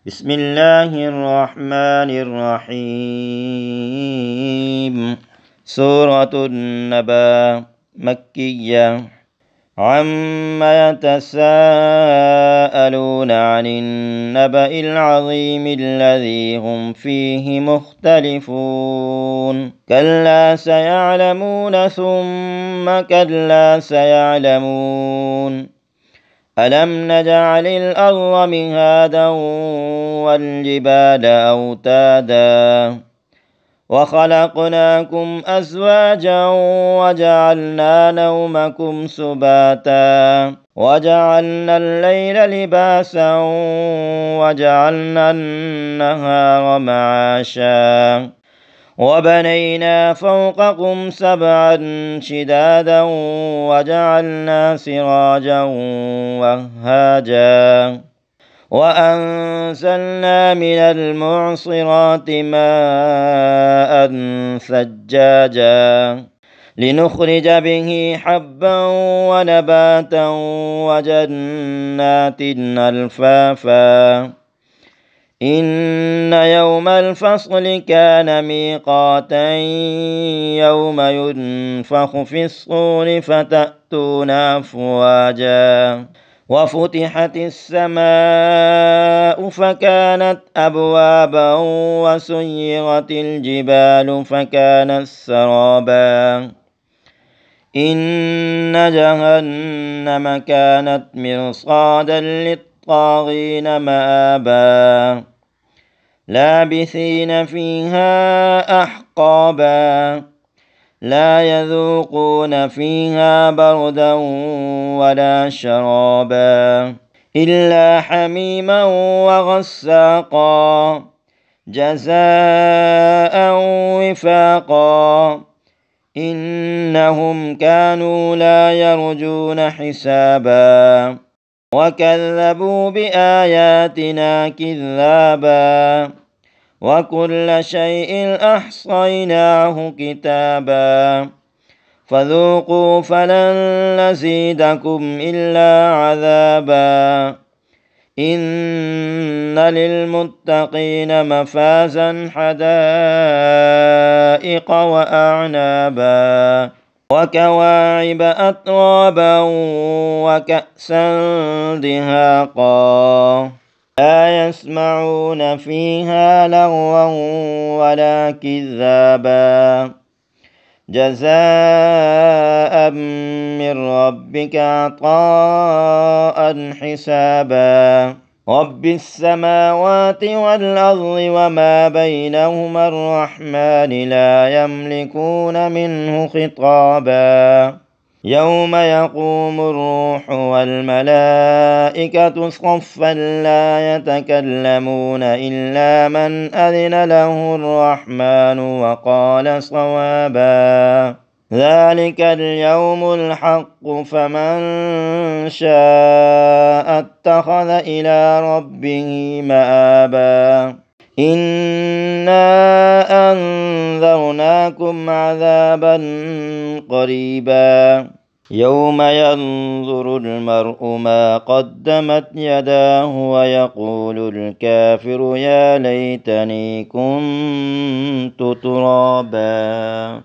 بسم الله الرحمن الرحيم. سورة النبأ مكية. عما يتساءلون عن النبأ العظيم الذي هم فيه مختلفون. كلا سيعلمون ثم كلا سيعلمون. ألم نجعل الأرض مهادا والجبال أوتادا وخلقناكم أزواجا وجعلنا نومكم سباتا وجعلنا الليل لباسا وجعلنا النهار معاشا وبنينا فوقكم سبعا شدادا وجعلنا سراجا وهاجا وأنزلنا من المعصرات ماء ثجاجا لنخرج به حبا ونباتا وجنات ألفافا. إن يوم الفصل كان ميقاتا يوم ينفخ في الصور فتأتون أفواجا وفتحت السماء فكانت أبوابا وسيرت الجبال فكانت سرابا. إن جهنم كانت مرصادا للطاغين مآبا لابثين فيها أحقابا لا يذوقون فيها بردا ولا شرابا إلا حميما وغساقا جزاء وفاقا. إنهم كانوا لا يرجون حسابا وكذبوا بآياتنا كذابا وكل شيء أحصيناه كتابا فذوقوا فلن نزيدكم إلا عذابا. إن للمتقين مفازا حدائق وأعنابا وكواعب أترابا وكأسا دهاقا لا يسمعون فيها لغوا ولا كذابا جزاء من ربك عطاء حسابا. رب السماوات والأرض وما بينهما الرحمن لا يملكون منه خطابا. يوم يقوم الروح والملائكة صفا لا يتكلمون إلا من أذن له الرحمن وقال صوابا. ذلك اليوم الحق فمن شاء اتخذ إلى ربه مآبا. إنا أنذرناكم عذابا قريبا يوم ينظر المرء ما قدمت يداه ويقول الكافر يا ليتني كنت ترابا.